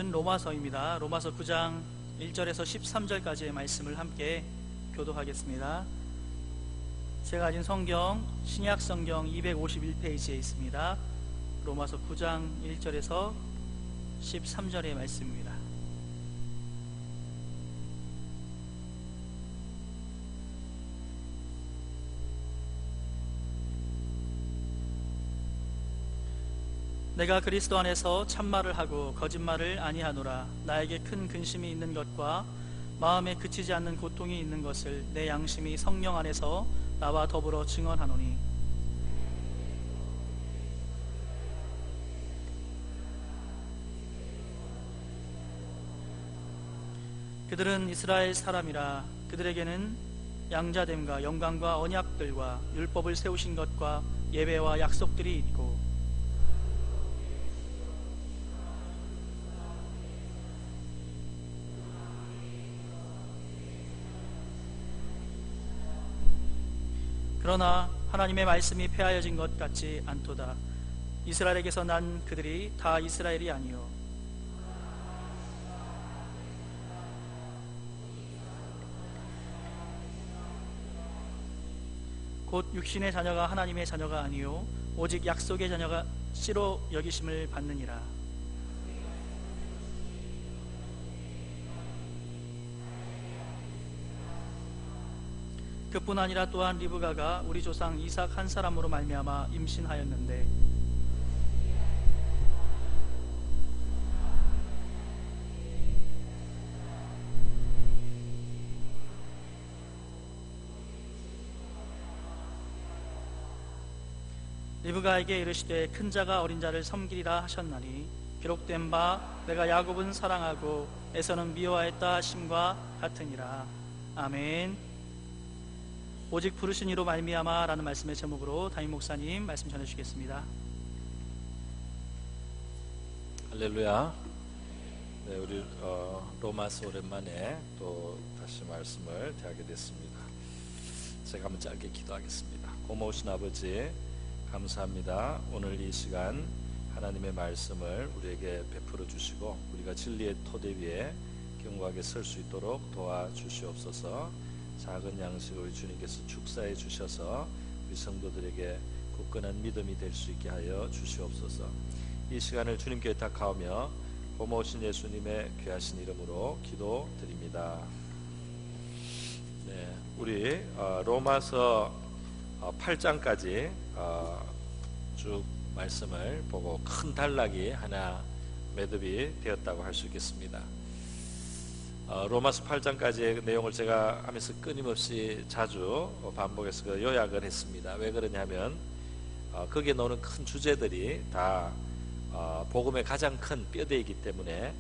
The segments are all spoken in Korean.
오늘은 로마서입니다. 로마서 9장 1절에서 13절까지의 말씀을 함께 교독하겠습니다. 제가 가진 성경 신약성경 251페이지에 있습니다. 로마서 9장 1절에서 13절의 말씀입니다. 내가 그리스도 안에서 참말을 하고 거짓말을 아니하노라. 나에게 큰 근심이 있는 것과 마음에 그치지 않는 고통이 있는 것을 내 양심이 성령 안에서 나와 더불어 증언하노니, 그들은 이스라엘 사람이라. 그들에게는 양자됨과 영광과 언약들과 율법을 세우신 것과 예배와 약속들이 있고, 그러나 하나님의 말씀이 폐하여진 것 같지 않도다. 이스라엘에게서 난 그들이 다 이스라엘이 아니요 곧 육신의 자녀가 하나님의 자녀가 아니요 오직 약속의 자녀가 씨로 여기심을 받느니라. 그뿐 아니라 또한 리브가가 우리 조상 이삭 한 사람으로 말미암아 임신하였는데, 리브가에게 이르시되 큰 자가 어린 자를 섬기리라 하셨나니, 기록된 바 내가 야곱은 사랑하고 에서는 미워하였다 하심과 같으니라. 아멘. 오직 부르신 이로 말미암아 라는 말씀의 제목으로 담임 목사님 말씀 전해주시겠습니다. 할렐루야. 네, 우리 로마서 오랜만에 또 다시 말씀을 대하게 됐습니다. 제가 한번 짧게 기도하겠습니다. 고마우신 아버지 감사합니다. 오늘 이 시간 하나님의 말씀을 우리에게 베풀어 주시고 우리가 진리의 토대 위에 견고하게 설 수 있도록 도와주시옵소서. 작은 양식을 주님께서 축사해 주셔서 우리 성도들에게 굳건한 믿음이 될 수 있게 하여 주시옵소서. 이 시간을 주님께 의탁하오며 고마우신 예수님의 귀하신 이름으로 기도드립니다. 네, 우리 로마서 8장까지 쭉 말씀을 보고 큰 단락이 하나 매듭이 되었다고 할 수 있겠습니다. 로마서 8장까지의 내용을 제가 하면서 끊임없이 자주 반복해서 그 요약을 했습니다. 왜 그러냐면 거기에 나오는 큰 주제들이 다 복음의 가장 큰 뼈대이기 때문에,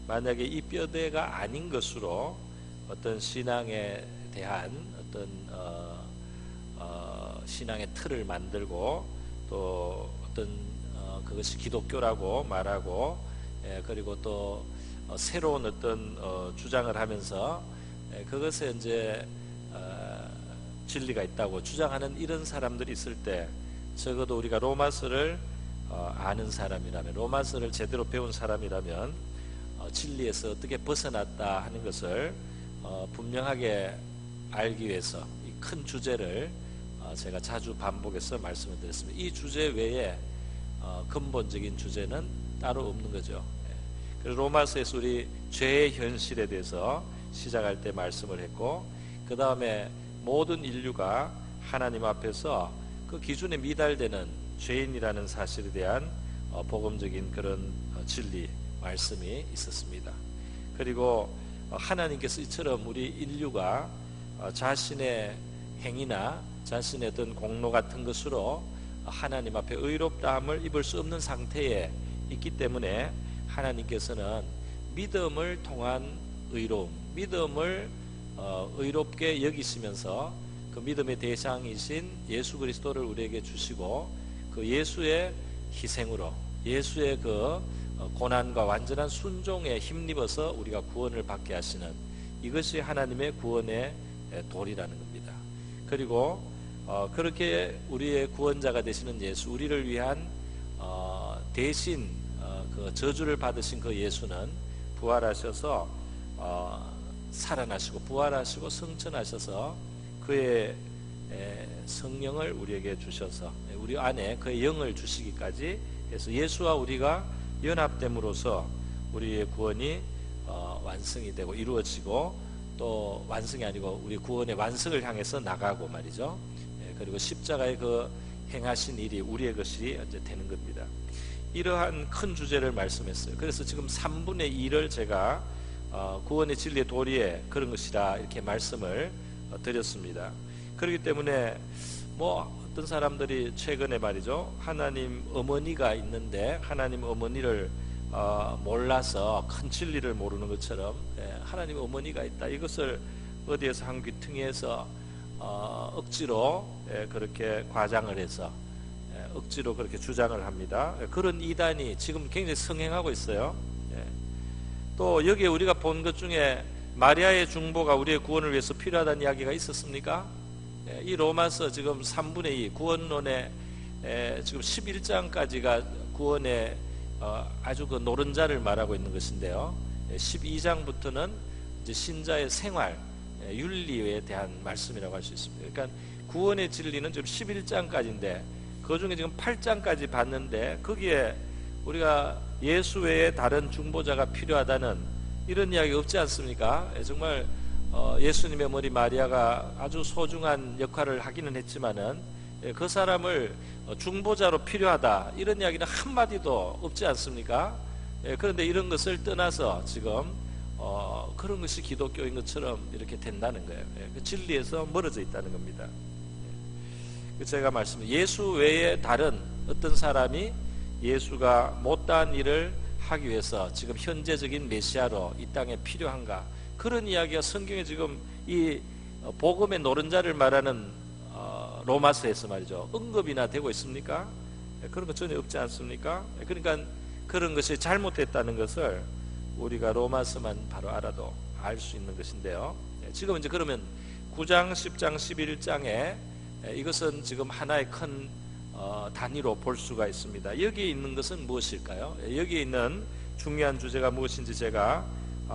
만약에 이 뼈대가 아닌 것으로 어떤 신앙에 대한 어떤 신앙의 틀을 만들고 또 어떤 그것이 기독교라고 말하고, 그리고 또 새로운 어떤 주장을 하면서 그것에 이제 진리가 있다고 주장하는 이런 사람들이 있을 때, 적어도 우리가 로마서를 아는 사람이라면, 로마서를 제대로 배운 사람이라면 진리에서 어떻게 벗어났다 하는 것을 분명하게 알기 위해서 이 큰 주제를 제가 자주 반복해서 말씀을 드렸습니다. 이 주제 외에 근본적인 주제는 따로 없는 거죠. 그래서 로마서에서 우리 죄의 현실에 대해서 시작할 때 말씀을 했고, 그 다음에 모든 인류가 하나님 앞에서 그 기준에 미달되는 죄인이라는 사실에 대한 복음적인 그런 진리 말씀이 있었습니다. 그리고 하나님께서 이처럼 우리 인류가 자신의 행위나 자신의 어떤 공로 같은 것으로 하나님 앞에 의롭다함을 입을 수 없는 상태에 있기 때문에 하나님께서는 믿음을 통한 의로움, 믿음을 의롭게 여기시면서 그 믿음의 대상이신 예수 그리스도를 우리에게 주시고, 그 예수의 희생으로 예수의 그 고난과 완전한 순종에 힘입어서 우리가 구원을 받게 하시는, 이것이 하나님의 구원의 도리라는 겁니다. 그리고 그렇게 우리의 구원자가 되시는 예수, 우리를 위한 대신 그 저주를 받으신 그 예수는 부활하셔서 살아나시고 부활하시고 승천하셔서 그의 성령을 우리에게 주셔서 우리 안에 그의 영을 주시기까지 해서 예수와 우리가 연합됨으로써 우리의 구원이 완성이 되고 이루어지고, 또 완성이 아니고 우리 구원의 완성을 향해서 나가고 말이죠. 그리고 십자가의 그 행하신 일이 우리의 것이 이제 되는 겁니다. 이러한 큰 주제를 말씀했어요. 그래서 지금 3분의 2를 제가 구원의 진리의 도리에 그런 것이라 이렇게 말씀을 드렸습니다. 그렇기 때문에 어떤 사람들이 최근에 말이죠, 하나님 어머니가 있는데 하나님 어머니를 몰라서 큰 진리를 모르는 것처럼 하나님 어머니가 있다, 이것을 어디에서 한 귀퉁이에서 억지로 그렇게 과장을 해서 억지로 그렇게 주장을 합니다. 그런 이단이 지금 굉장히 성행하고 있어요. 또 여기에 우리가 본 것 중에 마리아의 중보가 우리의 구원을 위해서 필요하다는 이야기가 있었습니까? 이 로마서 지금 3분의 2 구원론의 지금 11장까지가 구원의 아주 그 노른자를 말하고 있는 것인데요, 12장부터는 이제 신자의 생활, 윤리에 대한 말씀이라고 할 수 있습니다. 그러니까 구원의 진리는 지금 11장까지인데 그 중에 지금 8장까지 봤는데 거기에 우리가 예수 외에 다른 중보자가 필요하다는 이런 이야기가 없지 않습니까? 정말 예수님의 어머니 마리아가 아주 소중한 역할을 하기는 했지만은 그 사람을 중보자로 필요하다 이런 이야기는 한마디도 없지 않습니까? 그런데 이런 것을 떠나서 지금 그런 것이 기독교인 것처럼 이렇게 된다는 거예요. 그 진리에서 멀어져 있다는 겁니다. 제가 예수 외에 다른 어떤 사람이 예수가 못다한 일을 하기 위해서 지금 현재적인 메시아로 이 땅에 필요한가, 그런 이야기가 성경에 지금 이 복음의 노른자를 말하는 로마서에서 말이죠, 언급이나 되고 있습니까? 그런 거 전혀 없지 않습니까? 그러니까 그런 것이 잘못됐다는 것을 우리가 로마서만 바로 알아도 알 수 있는 것인데요, 지금 이제 그러면 9장, 10장, 11장에 이것은 지금 하나의 큰 단위로 볼 수가 있습니다. 여기에 있는 것은 무엇일까요? 여기에 있는 중요한 주제가 무엇인지 제가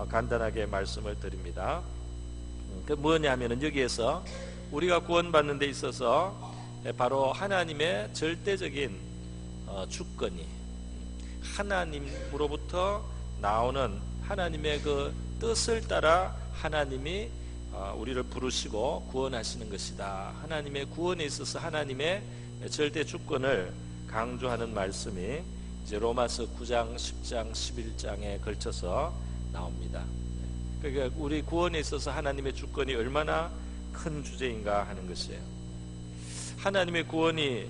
간단하게 말씀을 드립니다. 그 뭐냐 하면은 여기에서 우리가 구원받는 데 있어서 바로 하나님의 절대적인 주권이, 하나님으로부터 나오는 하나님의 그 뜻을 따라 하나님이 우리를 부르시고 구원하시는 것이다. 하나님의 구원에 있어서 하나님의 절대 주권을 강조하는 말씀이 이제 로마서 9장, 10장, 11장에 걸쳐서 나옵니다. 그러니까 우리 구원에 있어서 하나님의 주권이 얼마나 큰 주제인가 하는 것이에요. 하나님의 구원이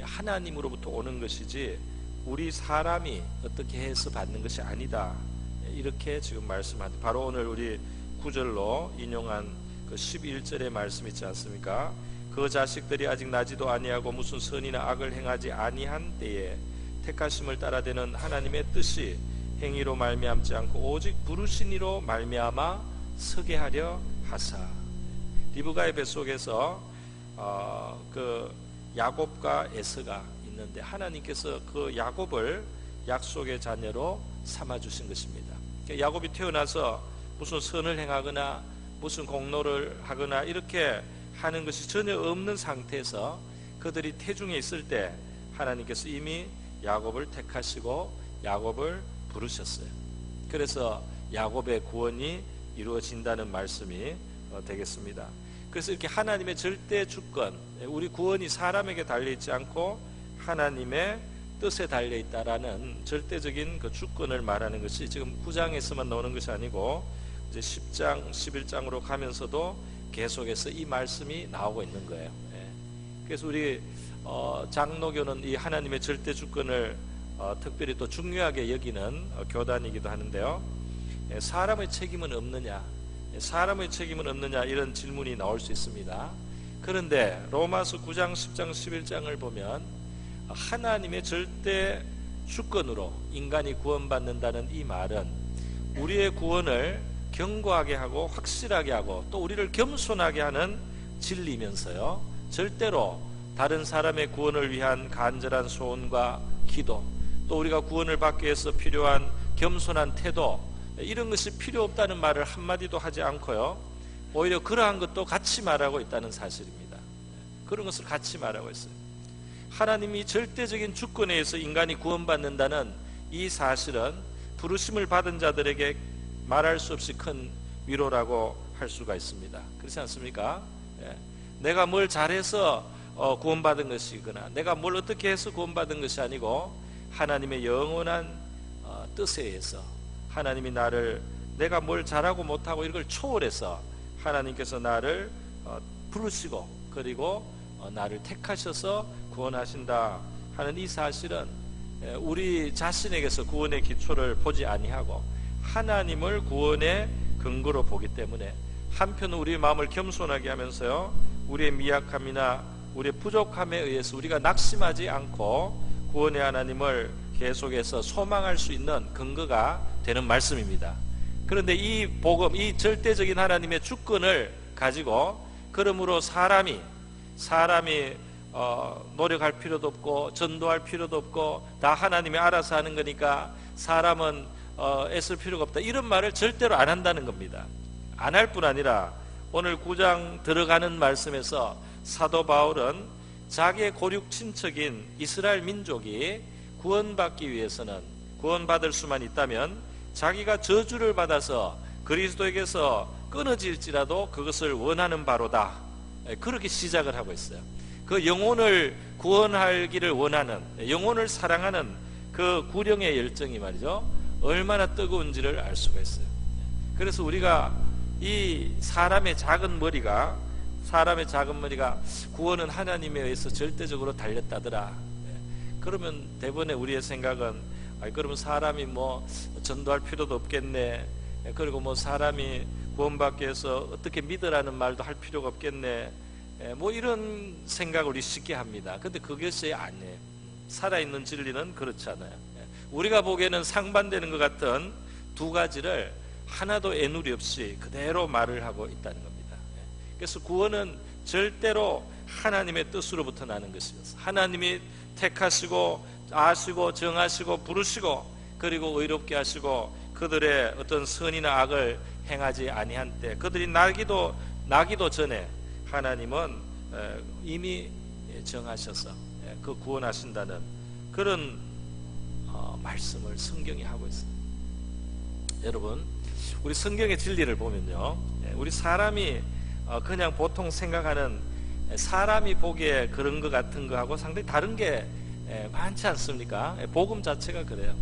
하나님으로부터 오는 것이지 우리 사람이 어떻게 해서 받는 것이 아니다, 이렇게 지금 말씀합니다. 바로 오늘 우리 9절로 인용한 그 11절의 말씀 있지 않습니까? 그 자식들이 아직 나지도 아니하고 무슨 선이나 악을 행하지 아니한 때에 택하심을 따라되는 하나님의 뜻이 행위로 말미암지 않고 오직 부르신 이로 말미암아 서게 하려 하사. 리브가의 뱃속에서 그 야곱과 에서가 있는데 하나님께서 그 야곱을 약속의 자녀로 삼아주신 것입니다. 야곱이 태어나서 무슨 선을 행하거나 무슨 공로를 하거나 이렇게 하는 것이 전혀 없는 상태에서 그들이 태중에 있을 때 하나님께서 이미 야곱을 택하시고 야곱을 부르셨어요. 그래서 야곱의 구원이 이루어진다는 말씀이 되겠습니다. 그래서 이렇게 하나님의 절대 주권, 우리 구원이 사람에게 달려있지 않고 하나님의 뜻에 달려있다라는 절대적인 그 주권을 말하는 것이 지금 9장에서만 나오는 것이 아니고 이제 10장, 11장으로 가면서도 계속해서 이 말씀이 나오고 있는 거예요. 그래서 우리 장로교는 이 하나님의 절대 주권을 특별히 또 중요하게 여기는 교단이기도 하는데요, 사람의 책임은 없느냐, 사람의 책임은 없느냐, 이런 질문이 나올 수 있습니다. 그런데 로마서 9장, 10장, 11장을 보면 하나님의 절대 주권으로 인간이 구원받는다는 이 말은 우리의 구원을 견고하게 하고 확실하게 하고 또 우리를 겸손하게 하는 진리면서요, 절대로 다른 사람의 구원을 위한 간절한 소원과 기도, 또 우리가 구원을 받기 위해서 필요한 겸손한 태도, 이런 것이 필요 없다는 말을 한마디도 하지 않고요, 오히려 그러한 것도 같이 말하고 있다는 사실입니다. 그런 것을 같이 말하고 있어요. 하나님이 절대적인 주권에 의해서 인간이 구원받는다는 이 사실은 부르심을 받은 자들에게 말할 수 없이 큰 위로라고 할 수가 있습니다. 그렇지 않습니까? 내가 뭘 잘해서 구원받은 것이거나 내가 뭘 어떻게 해서 구원받은 것이 아니고 하나님의 영원한 뜻에 의해서 하나님이 나를, 내가 뭘 잘하고 못하고 이걸 초월해서 하나님께서 나를 부르시고 그리고 나를 택하셔서 구원하신다 하는 이 사실은 우리 자신에게서 구원의 기초를 보지 아니하고 하나님을 구원의 근거로 보기 때문에, 한편 우리의 마음을 겸손하게 하면서요, 우리의 미약함이나 우리의 부족함에 의해서 우리가 낙심하지 않고 구원의 하나님을 계속해서 소망할 수 있는 근거가 되는 말씀입니다. 그런데 이 복음, 이 절대적인 하나님의 주권을 가지고, 그러므로 사람이 노력할 필요도 없고 전도할 필요도 없고 다 하나님이 알아서 하는 거니까 사람은 애쓸 필요가 없다, 이런 말을 절대로 안 한다는 겁니다. 안 할 뿐 아니라 오늘 9장 들어가는 말씀에서 사도 바울은 자기의 고륙 친척인 이스라엘 민족이 구원받기 위해서는, 구원받을 수만 있다면 자기가 저주를 받아서 그리스도에게서 끊어질지라도 그것을 원하는 바로다, 그렇게 시작을 하고 있어요. 그 영혼을 구원하기를 원하는, 영혼을 사랑하는 그 구령의 열정이 말이죠, 얼마나 뜨거운지를 알 수가 있어요. 그래서 우리가 이 사람의 작은 머리가 구원은 하나님에 의해서 절대적으로 달렸다더라, 그러면 대부분의 우리의 생각은, 그러면 사람이 뭐 전도할 필요도 없겠네, 그리고 뭐 사람이 구원받기 위해서 어떻게 믿으라는 말도 할 필요가 없겠네, 뭐 이런 생각을 우리 쉽게 합니다. 근데 그것이 아니에요. 살아있는 진리는 그렇지 않아요. 우리가 보기에는 상반되는 것 같은 두 가지를 하나도 애누리 없이 그대로 말을 하고 있다는 겁니다. 그래서 구원은 절대로 하나님의 뜻으로부터 나는 것이었어요. 하나님이 택하시고 아시고 정하시고 부르시고 그리고 의롭게 하시고 그들의 어떤 선이나 악을 행하지 아니한 때, 그들이 나기도 전에 하나님은 이미 정하셔서 그 구원하신다는 그런 말씀을 성경이 하고 있어요. 여러분, 우리 성경의 진리를 보면요, 우리 사람이 그냥 보통 생각하는, 사람이 보기에 그런 것 같은 거하고 상당히 다른 게 많지 않습니까? 복음 자체가 그래요.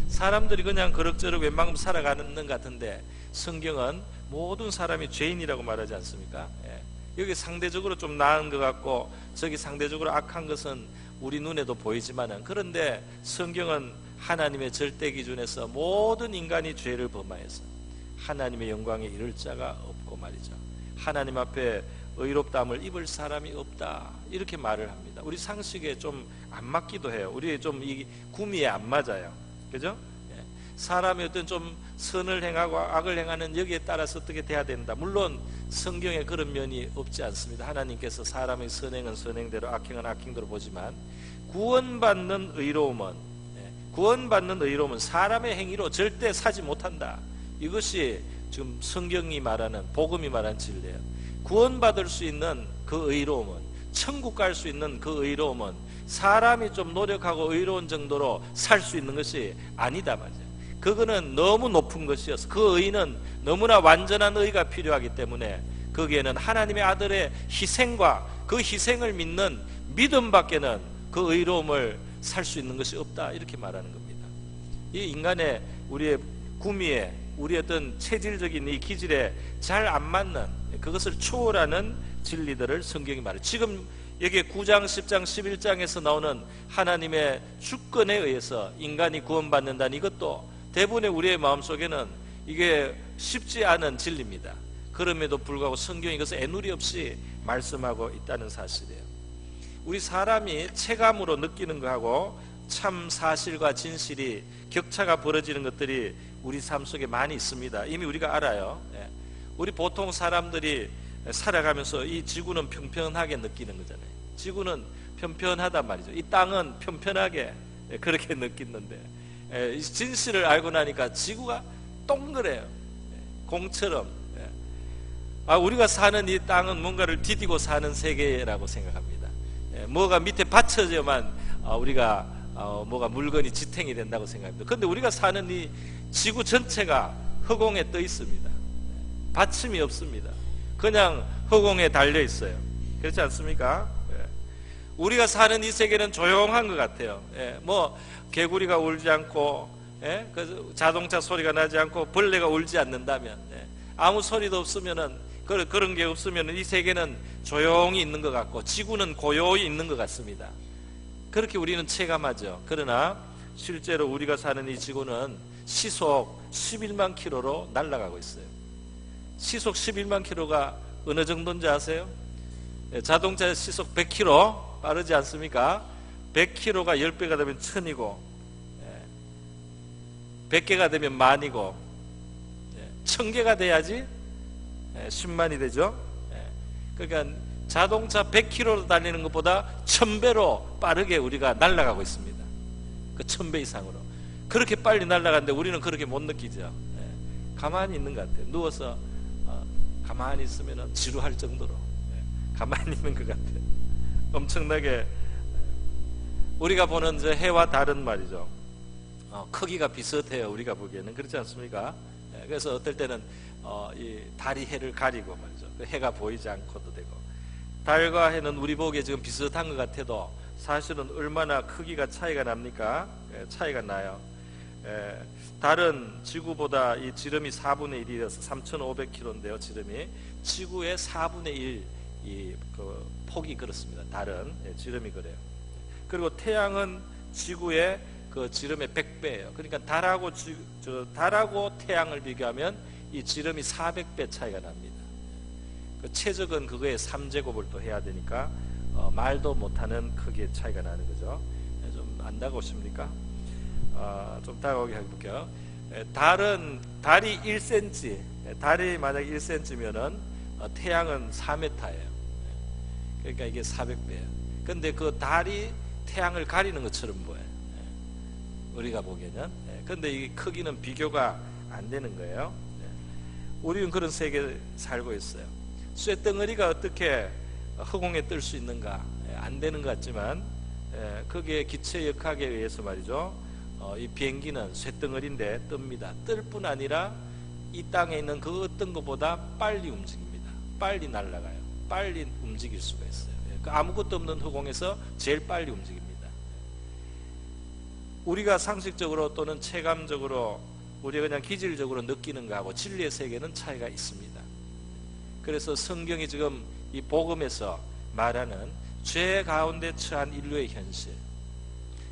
사람들이 그냥 그럭저럭 웬만큼 살아가는 것 같은데 성경은 모든 사람이 죄인이라고 말하지 않습니까? 여기 상대적으로 좀 나은 것 같고 저기 상대적으로 악한 것은 우리 눈에도 보이지만은, 그런데 성경은 하나님의 절대 기준에서 모든 인간이 죄를 범하여서 하나님의 영광에 이를 자가 없고 말이죠, 하나님 앞에 의롭다함을 입을 사람이 없다, 이렇게 말을 합니다. 우리 상식에 좀 안 맞기도 해요. 우리 좀 이 구미에 안 맞아요. 그죠? 사람이 어떤 좀 선을 행하고 악을 행하는 여기에 따라서 어떻게 돼야 된다. 물론 성경에 그런 면이 없지 않습니다. 하나님께서 사람의 선행은 선행대로 악행은 악행대로 보지만 구원받는 의로움은 사람의 행위로 절대 사지 못한다. 이것이 지금 성경이 말하는, 복음이 말하는 진리예요. 구원받을 수 있는 그 의로움은, 천국 갈 수 있는 그 의로움은 사람이 좀 노력하고 의로운 정도로 살 수 있는 것이 아니다 말이에요. 그거는 너무 높은 것이어서, 그 의는 너무나 완전한 의가 필요하기 때문에 거기에는 하나님의 아들의 희생과 그 희생을 믿는 믿음밖에는 그 의로움을 살 수 있는 것이 없다, 이렇게 말하는 겁니다. 이 인간의, 우리의 구미에, 우리의 어떤 체질적인 이 기질에 잘 안 맞는, 그것을 초월하는 진리들을 성경이 말해요. 지금 여기 9장, 10장, 11장에서 나오는 하나님의 주권에 의해서 인간이 구원받는다는 이것도 대부분의 우리의 마음속에는 이게 쉽지 않은 진리입니다. 그럼에도 불구하고 성경이 이것을 애누리 없이 말씀하고 있다는 사실이에요. 우리 사람이 체감으로 느끼는 것하고 참 사실과 진실이 격차가 벌어지는 것들이 우리 삶 속에 많이 있습니다. 이미 우리가 알아요. 우리 보통 사람들이 살아가면서 이 지구는 평평하게 느끼는 거잖아요. 지구는 편편하단 말이죠. 이 땅은 편편하게 그렇게 느끼는데 이 진실을 알고 나니까 지구가 동그래요. 공처럼. 우리가 사는 이 땅은 뭔가를 디디고 사는 세계라고 생각합니다. 뭐가 밑에 받쳐져야만 우리가 뭐가 물건이 지탱이 된다고 생각합니다. 그런데 우리가 사는 이 지구 전체가 허공에 떠 있습니다. 받침이 없습니다. 그냥 허공에 달려 있어요. 그렇지 않습니까? 우리가 사는 이 세계는 조용한 것 같아요. 뭐 개구리가 울지 않고 그 자동차 소리가 나지 않고 벌레가 울지 않는다면 아무 소리도 없으면은 그런 게 없으면은 이 세계는 조용히 있는 것 같고 지구는 고요히 있는 것 같습니다. 그렇게 우리는 체감하죠. 그러나 실제로 우리가 사는 이 지구는 시속 11만 킬로로 날아가고 있어요. 시속 11만 킬로가 어느 정도인지 아세요? 자동차 시속 100킬로 빠르지 않습니까? 100킬로가 10배가 되면 1000이고 100개가 되면 만이고 1000개가 돼야지 10만이 되죠. 그러니까 자동차 100km로 달리는 것보다 1000배로 빠르게 우리가 날아가고 있습니다. 그 1000배 이상으로. 그렇게 빨리 날아가는데 우리는 그렇게 못 느끼죠. 가만히 있는 것 같아요. 누워서 가만히 있으면 지루할 정도로 가만히 있는 것 같아요. 엄청나게 우리가 보는 저 해와 달은 말이죠. 크기가 비슷해요. 우리가 보기에는. 그렇지 않습니까? 그래서 어떨 때는 이 달이 해를 가리고 말이죠. 그 해가 보이지 않고도 되고. 달과 해는 우리 보기에 지금 비슷한 것 같아도 사실은 얼마나 크기가 차이가 납니까? 차이가 나요. 달은 지구보다 이 지름이 4분의 1이라서 3,500km인데요. 지름이 지구의 4분의 1 그 폭이 그렇습니다. 달은 지름이 그래요. 그리고 태양은 지구의 그 지름의 100배예요. 그러니까 달하고 태양을 비교하면 이 지름이 400배 차이가 납니다. 그 최적은 그거에 3제곱을 또 해야 되니까 말도 못하는 크기의 차이가 나는 거죠. 좀 안 다가오십니까? 좀 다가오게 해볼게요. 달이 1cm, 달이 만약 1cm면은 태양은 4m예요. 그러니까 이게 400배예요. 근데 그 달이 태양을 가리는 것처럼 보여요. 우리가 보기에는. 근데 이 크기는 비교가 안 되는 거예요. 우리는 그런 세계에 살고 있어요. 쇳덩어리가 어떻게 허공에 뜰 수 있는가? 안 되는 것 같지만 거기에 기체 역학에 의해서 말이죠. 이 비행기는 쇳덩어리인데 뜹니다. 뜰 뿐 아니라 이 땅에 있는 그 어떤 것보다 빨리 움직입니다. 빨리 날아가요. 빨리 움직일 수가 있어요. 그 아무것도 없는 허공에서 제일 빨리 움직입니다. 우리가 상식적으로 또는 체감적으로 우리가 그냥 기질적으로 느끼는 거하고 진리의 세계는 차이가 있습니다. 그래서 성경이 지금 이 복음에서 말하는 죄 가운데 처한 인류의 현실,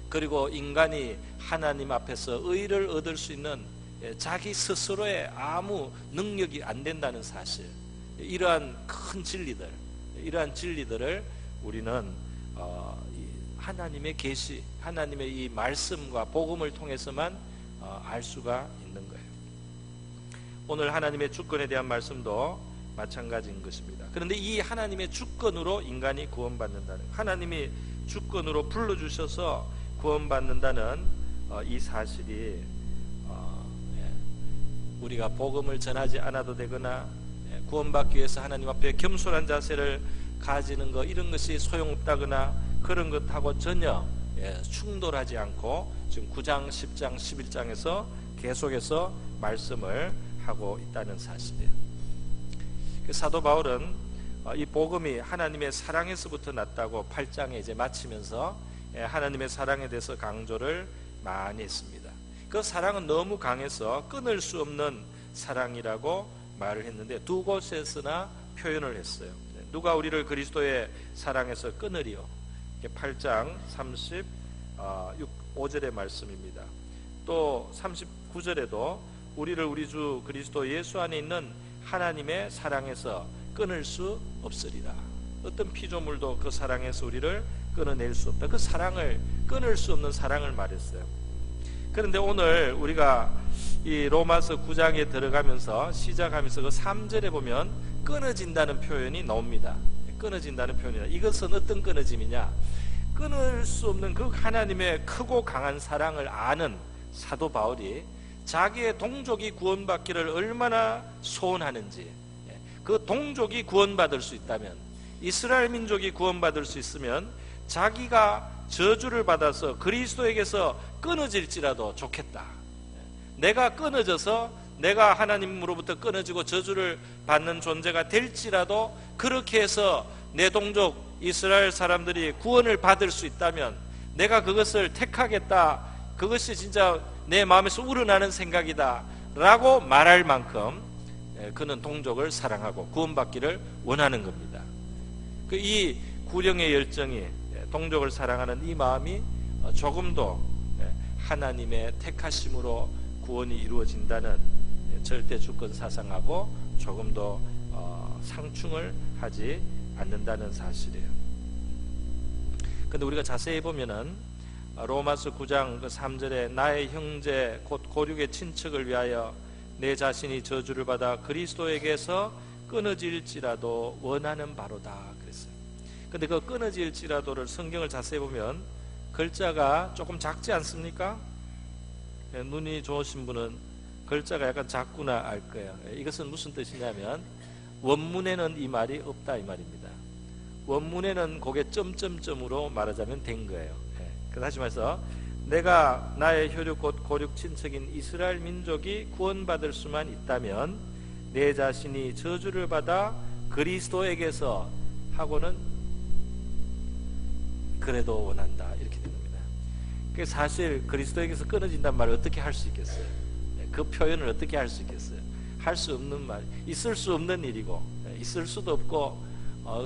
그리고 인간이 하나님 앞에서 의를 얻을 수 있는 자기 스스로의 아무 능력이 안 된다는 사실, 이러한 큰 진리들, 이러한 진리들을 우리는 하나님의 계시, 하나님의 이 말씀과 복음을 통해서만 알 수가 있는 거예요. 오늘 하나님의 주권에 대한 말씀도 마찬가지인 것입니다. 그런데 이 하나님의 주권으로 인간이 구원받는다는, 하나님이 주권으로 불러주셔서 구원받는다는 이 사실이 우리가 복음을 전하지 않아도 되거나 구원받기 위해서 하나님 앞에 겸손한 자세를 가지는 것, 이런 것이 소용없다거나 그런 것하고 전혀 충돌하지 않고 지금 9장, 10장, 11장에서 계속해서 말씀을 하고 있다는 사실이에요. 사도 바울은 이 복음이 하나님의 사랑에서부터 났다고 8장에 이제 마치면서 하나님의 사랑에 대해서 강조를 많이 했습니다. 그 사랑은 너무 강해서 끊을 수 없는 사랑이라고 말을 했는데 두 곳에서나 표현을 했어요. 누가 우리를 그리스도의 사랑에서 끊으리요? 8장 35절의 말씀입니다. 또 39절에도 우리를 우리 주 그리스도 예수 안에 있는 하나님의 사랑에서 끊을 수 없으리라. 어떤 피조물도 그 사랑에서 우리를 끊어낼 수 없다. 그 사랑을, 끊을 수 없는 사랑을 말했어요. 그런데 오늘 우리가 이 로마서 9장에 들어가면서 시작하면서 그 3절에 보면 끊어진다는 표현이 나옵니다. 끊어진다는 표현이다. 이것은 어떤 끊어짐이냐? 끊을 수 없는 그 하나님의 크고 강한 사랑을 아는 사도 바울이 자기의 동족이 구원받기를 얼마나 소원하는지, 그 동족이 구원받을 수 있다면, 이스라엘 민족이 구원받을 수 있으면 자기가 저주를 받아서 그리스도에게서 끊어질지라도 좋겠다. 내가 끊어져서 내가 하나님으로부터 끊어지고 저주를 받는 존재가 될지라도 그렇게 해서 내 동족 이스라엘 사람들이 구원을 받을 수 있다면 내가 그것을 택하겠다. 그것이 진짜 내 마음에서 우러나는 생각이다 라고 말할 만큼 그는 동족을 사랑하고 구원받기를 원하는 겁니다. 이 구령의 열정이, 동족을 사랑하는 이 마음이 조금도 하나님의 택하심으로 구원이 이루어진다는 절대 주권 사상하고 조금도 상충을 하지 않는다는 사실이에요. 근데 우리가 자세히 보면은 로마서 9장 3절에 나의 형제 곧 고륙의 친척을 위하여 내 자신이 저주를 받아 그리스도에게서 끊어질지라도 원하는 바로다 그랬어요. 근데 그 끊어질지라도를 성경을 자세히 보면 글자가 조금 작지 않습니까? 눈이 좋으신 분은 글자가 약간 작구나 알 거예요. 이것은 무슨 뜻이냐면 원문에는 이 말이 없다 이 말입니다. 원문에는 그게 점점점으로 말하자면 된 거예요. 다시 말해서 내가 나의 혈육 곧 고륙 친척인 이스라엘 민족이 구원받을 수만 있다면 내 자신이 저주를 받아 그리스도에게서 하고는 그래도 원한다 이렇게 된 겁니다. 사실 그리스도에게서 끊어진다는 말을 어떻게 할 수 있겠어요? 그 표현을 어떻게 할 수 있겠어요? 할 수 없는 말, 있을 수 없는 일이고 있을 수도 없고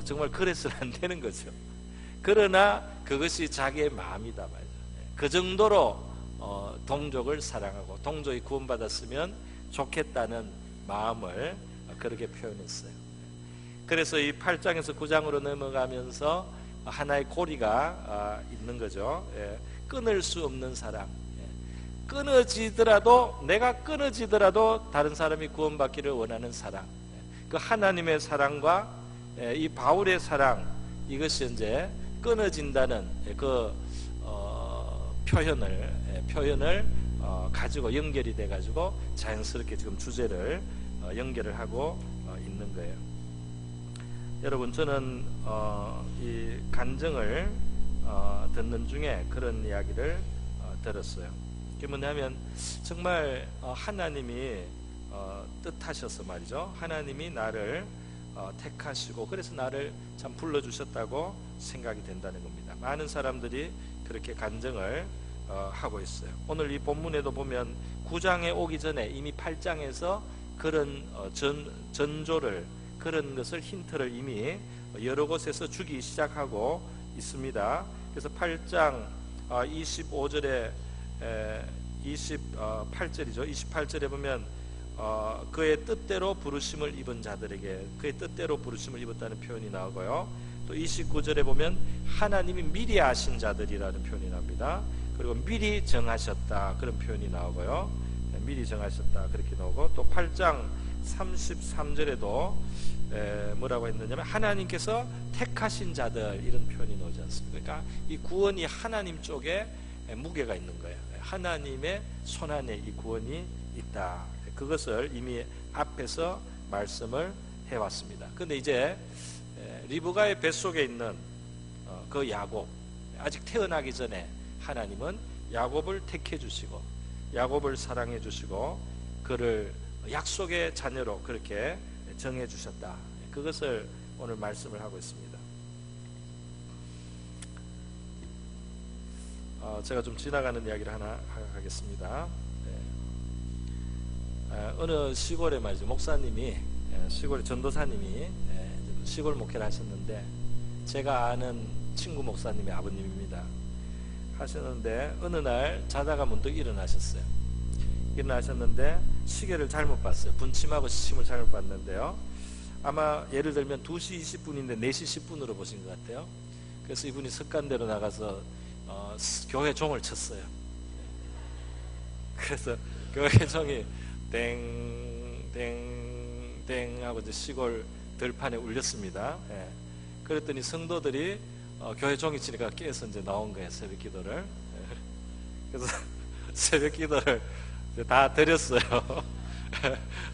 정말 그래서는 안 되는 거죠. 그러나 그것이 자기의 마음이다 말이죠. 그 정도로 동족을 사랑하고 동족이 구원받았으면 좋겠다는 마음을 그렇게 표현했어요. 그래서 이 8장에서 9장으로 넘어가면서 하나의 고리가 있는 거죠. 끊을 수 없는 사랑. 끊어지더라도, 내가 끊어지더라도 다른 사람이 구원받기를 원하는 사랑. 그 하나님의 사랑과 이 바울의 사랑, 이것이 이제 끊어진다는 그 표현을 가지고 연결이 돼 가지고 자연스럽게 지금 주제를 연결을 하고 있는 거예요. 여러분, 저는 이 간증을 듣는 중에 그런 이야기를 들었어요. 그게 뭐냐면 정말 하나님이 뜻하셔서 말이죠. 하나님이 나를 택하시고 그래서 나를 참 불러주셨다고 생각이 된다는 겁니다. 많은 사람들이 그렇게 간증을 하고 있어요. 오늘 이 본문에도 보면 9장에 오기 전에 이미 8장에서 그런 전조를, 그런 것을 힌트를 이미 여러 곳에서 주기 시작하고 있습니다. 그래서 8장 25절에 28절이죠. 28절에 보면 그의 뜻대로 부르심을 입은 자들에게, 그의 뜻대로 부르심을 입었다는 표현이 나오고요. 또 29절에 보면 하나님이 미리 아신 자들이라는 표현이 나옵니다. 그리고 미리 정하셨다 그런 표현이 나오고요. 미리 정하셨다 그렇게 나오고, 또 8장 33절에도 뭐라고 했느냐면 하나님께서 택하신 자들 이런 표현이 나오지 않습니까? 그러니까 이 구원이 하나님 쪽에 무게가 있는 거예요. 하나님의 손안에 이 구원이 있다. 그것을 이미 앞에서 말씀을 해왔습니다. 그런데 이제 리브가의 뱃속에 있는 그 야곱, 아직 태어나기 전에 하나님은 야곱을 택해 주시고 야곱을 사랑해 주시고 그를 약속의 자녀로 그렇게 정해 주셨다. 그것을 오늘 말씀을 하고 있습니다. 제가 좀 지나가는 이야기를 하나 하겠습니다. 어느 시골에 말이죠, 목사님이, 시골 전도사님이 시골 목회를 하셨는데, 제가 아는 친구 목사님의 아버님입니다. 하셨는데 어느 날 자다가 문득 일어나셨어요. 일어나셨는데 시계를 잘못 봤어요. 분침하고 시침을 잘못 봤는데요, 아마 예를 들면 2시 20분인데 4시 10분으로 보신 것 같아요. 그래서 이분이 습관대로 나가서 교회 종을 쳤어요. 그래서 교회 종이 땡땡땡 하고 이제 시골 들판에 울렸습니다. 그랬더니 성도들이 교회 종이 치니까 깨서 이제 나온 거예요, 새벽 기도를. 그래서 새벽 기도를 이제 다 드렸어요.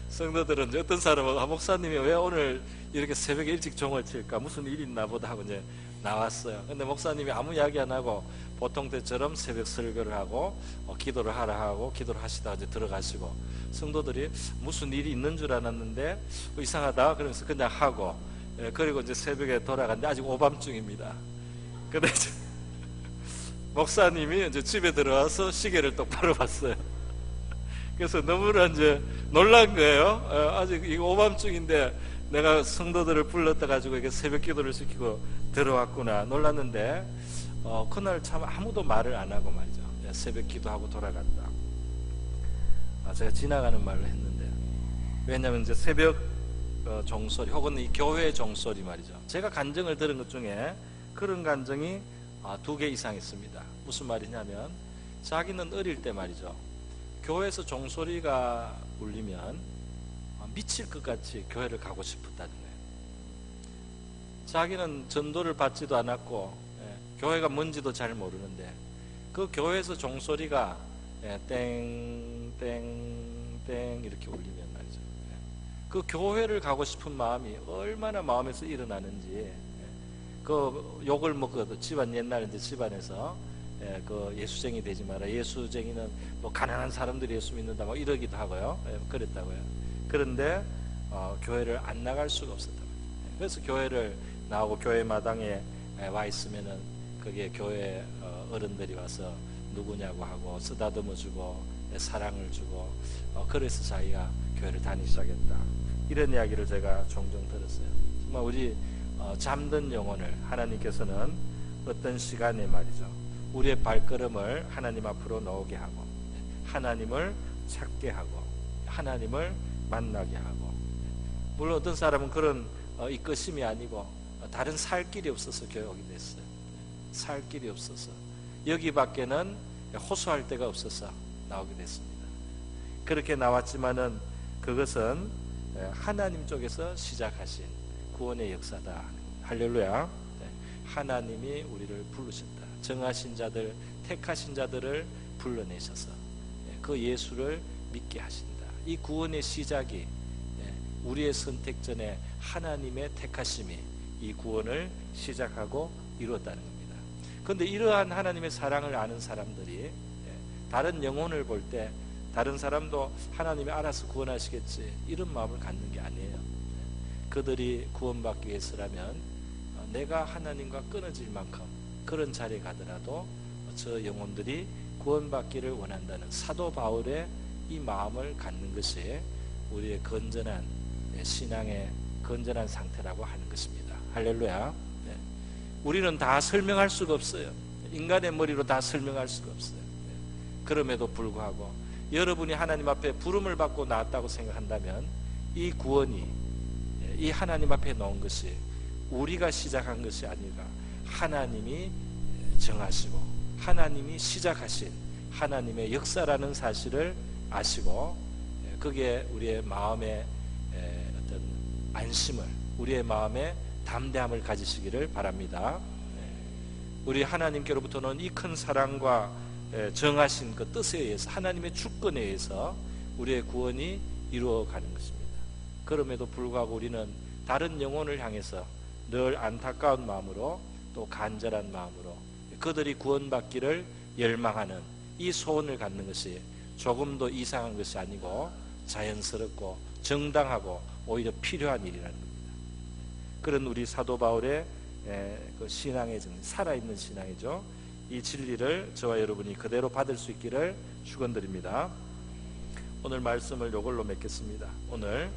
성도들은 이제 어떤 사람은 목사님이 왜 오늘 이렇게 새벽에 일찍 종을 칠까, 무슨 일이 있나 보다 하고 이제 나왔어요. 근데 목사님이 아무 이야기 안 하고 보통 때처럼 새벽 설교를 하고 기도를 하라 하고 기도를 하시다가 이제 들어가시고, 성도들이 무슨 일이 있는 줄 알았는데 이상하다 그러면서 그냥 하고, 그리고 이제 새벽에 돌아갔는데 아직 오밤중입니다. 근데 이제 목사님이 이제 집에 들어와서 시계를 똑바로 봤어요. 그래서 너무나 이제 놀란 거예요. 아직 이거 오밤중인데 내가 성도들을 불렀다 가지고 이게 새벽 기도를 시키고 들어왔구나 놀랐는데, 그날 참 아무도 말을 안 하고 말이죠. 새벽 기도하고 돌아간다. 제가 지나가는 말로 했는데, 왜냐하면 이제 새벽 종소리 혹은 이 교회 종소리 말이죠. 제가 간증을 들은 것 중에 그런 간증이 2개 이상 있습니다. 무슨 말이냐면, 자기는 어릴 때 말이죠, 교회에서 종소리가 울리면 미칠 것 같이 교회를 가고 싶었다는 거예요. 자기는 전도를 받지도 않았고 교회가 뭔지도 잘 모르는데 그 교회에서 종소리가 땡땡땡 이렇게 울리면 말이죠, 그 교회를 가고 싶은 마음이 얼마나 마음에서 일어나는지, 그 욕을 먹거든. 집안 옛날에 이제 집안에서 그 예수쟁이 되지 마라, 예수쟁이는 뭐 가난한 사람들이 예수 믿는다 뭐 이러기도 하고요. 그랬다고요. 그런데 교회를 안 나갈 수가 없었다. 그래서 교회를 나오고 교회 마당에 와 있으면은 그게 교회 어른들이 와서 누구냐고 하고 쓰다듬어 주고 사랑을 주고, 그래서 자기가 교회를 다니기 시작했다. 이런 이야기를 제가 종종 들었어요. 정말 우리 잠든 영혼을 하나님께서는 어떤 시간에 말이죠, 우리의 발걸음을 하나님 앞으로 나오게 하고 하나님을 찾게 하고 하나님을 만나게 하고, 물론 어떤 사람은 그런 이끄심이 아니고 다른 살 길이 없어서 교회 오게 됐어요. 살 길이 없어서 여기 밖에는 호소할 데가 없어서 나오게 됐습니다. 그렇게 나왔지만은 그것은 하나님 쪽에서 시작하신 구원의 역사다. 할렐루야. 하나님이 우리를 부르셨다. 정하신 자들, 택하신 자들을 불러내셔서 그 예수를 믿게 하신다. 이 구원의 시작이 우리의 선택 전에 하나님의 택하심이 이 구원을 시작하고 이루었다는 겁니다. 그런데 이러한 하나님의 사랑을 아는 사람들이 다른 영혼을 볼 때 다른 사람도 하나님이 알아서 구원하시겠지 이런 마음을 갖는 게 아니에요. 그들이 구원받기 위해서라면 내가 하나님과 끊어질 만큼 그런 자리에 가더라도 저 영혼들이 구원받기를 원한다는 사도 바울의 이 마음을 갖는 것이 우리의 건전한 신앙의 건전한 상태라고 하는 것입니다. 할렐루야. 우리는 다 설명할 수가 없어요. 인간의 머리로 다 설명할 수가 없어요. 그럼에도 불구하고 여러분이 하나님 앞에 부름을 받고 나왔다고 생각한다면 이 구원이 이 하나님 앞에 놓은 것이 우리가 시작한 것이 아니라 하나님이 정하시고 하나님이 시작하신 하나님의 역사라는 사실을 아시고, 그게 우리의 마음의 어떤 안심을, 우리의 마음의 담대함을 가지시기를 바랍니다. 우리 하나님께로부터는 이 큰 사랑과 정하신 그 뜻에 의해서 하나님의 주권에 의해서 우리의 구원이 이루어가는 것입니다. 그럼에도 불구하고 우리는 다른 영혼을 향해서 늘 안타까운 마음으로 또 간절한 마음으로 그들이 구원받기를 열망하는 이 소원을 갖는 것이 조금도 이상한 것이 아니고 자연스럽고 정당하고 오히려 필요한 일이라는 겁니다. 그런 우리 사도 바울의 그 신앙의 정리, 살아있는 신앙이죠. 이 진리를 저와 여러분이 그대로 받을 수 있기를 축원드립니다. 오늘 말씀을 이걸로 맺겠습니다. 오늘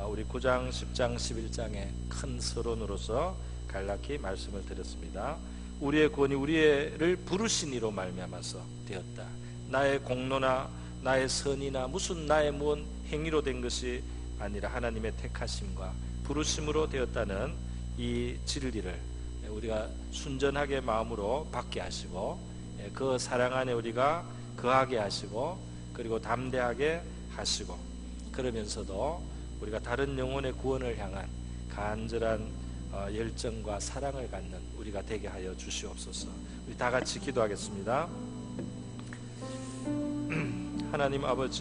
우리 9장, 10장, 11장의 큰 서론으로서 간략히 말씀을 드렸습니다. 우리의 구원이 우리를 부르신 이로 말미암아서 되었다. 나의 공로나 나의 선이나 무슨 나의 무언 행위로 된 것이 아니라 하나님의 택하심과 부르심으로 되었다는 이 진리를 우리가 순전하게 마음으로 받게 하시고 그 사랑 안에 우리가 거하게 하시고 그리고 담대하게 하시고, 그러면서도 우리가 다른 영혼의 구원을 향한 간절한 열정과 사랑을 갖는 우리가 되게 하여 주시옵소서. 우리 다 같이 기도하겠습니다. 하나님 아버지,